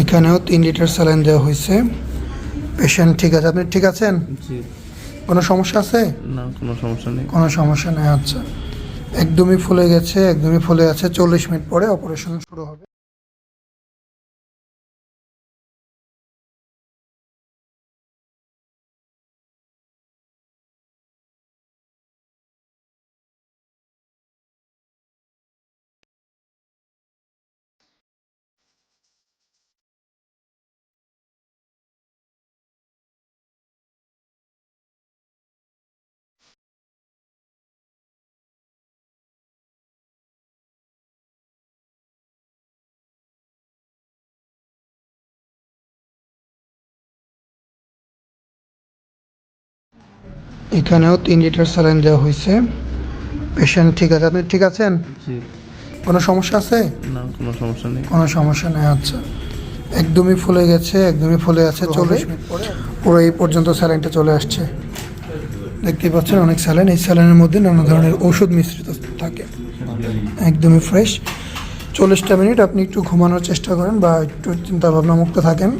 এখানেও 3 litre saline দেওয়া হয়েছে। পেশেন্ট ঠিক আছে, আপনি ঠিক আছেন? জি। কোনো সমস্যা আছে? না, কোনো সমস্যা নেই। কোনো সমস্যা নেই। আচ্ছা, একদমই ফুলে গেছে, একদমই ফুলে আছে। 40 মিনিট পরে অপারেশন শুরু হবে। এখানেও 3 লিটার স্যালাইন দেওয়া হয়েছে। পেশেন্ট ঠিক আছে, আপনি ঠিক আছেন? জি। কোনো সমস্যা আছে? না, কোনো সমস্যা নেই। কোনো সমস্যা নেই। আচ্ছা, একদমই ফুলে গেছে, একদমই ফুলে আছে। 40 মিনিট পরে পুরো এই পর্যন্ত স্যালাইনটা চলে আসছে। দেখতেই পাচ্ছেন অনেক স্যালাইন। এই স্যালাইনের মধ্যে নানা ধরনের ওষুধ মিশ্রিত থাকে। একদমই ফ্রেশ। 40টা মিনিট আপনি একটু ঘুমানোর চেষ্টা করেন বা একটু চিন্তা ভাবনা মুক্ত থাকেন।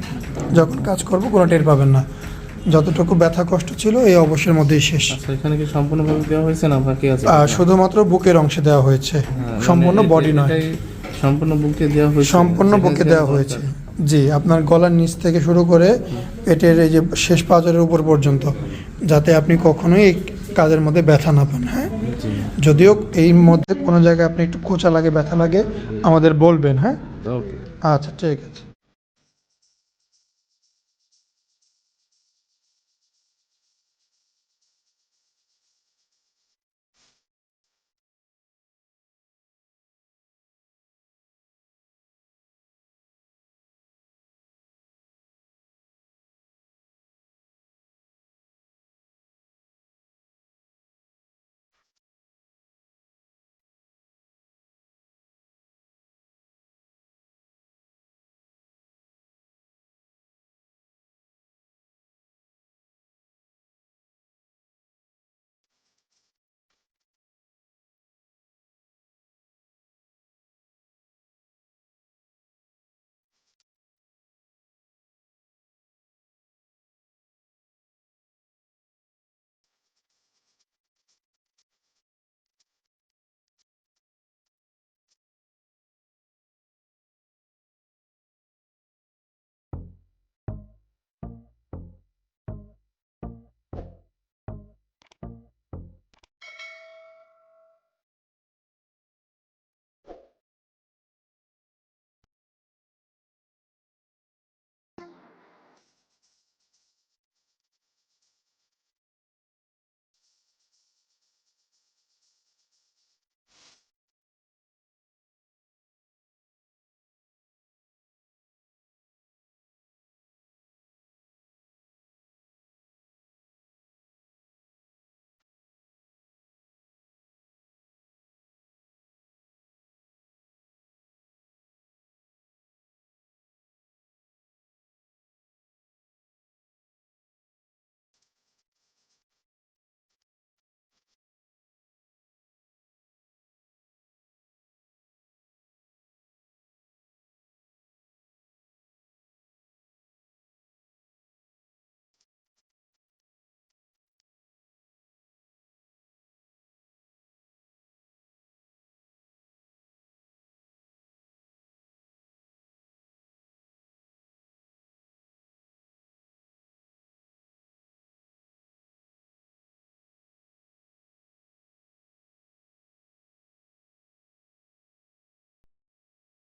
যখন কাজ করবো কোনো টের পাবেন না। যতটুকু ব্যথা কষ্ট ছিল এই অবশ্যের মধ্যেই শেষ। আচ্ছা, এখানে কি সম্পূর্ণভাবে দেওয়া হয়েছে না বাকি আছে? শুধুমাত্র বুকের অংশে দেওয়া হয়েছে, সম্পূর্ণ বডি নয়। সম্পূর্ণ বুকে দেওয়া হয়েছে? সম্পূর্ণ বুকে দেওয়া হয়েছে, জি। আপনার গলার নিচ থেকে শুরু করে পেটের এই যে শেষ পাঁজরের উপর পর্যন্ত, যাতে আপনি কখনোই এই কাজের মধ্যে ব্যথা না পান। হ্যাঁ, যদিও এই মধ্যে কোনো জায়গায় আপনি একটু খোঁচা লাগে, ব্যথা লাগে, আমাদের বলবেন। হ্যাঁ, ওকে। আচ্ছা, ঠিক আছে।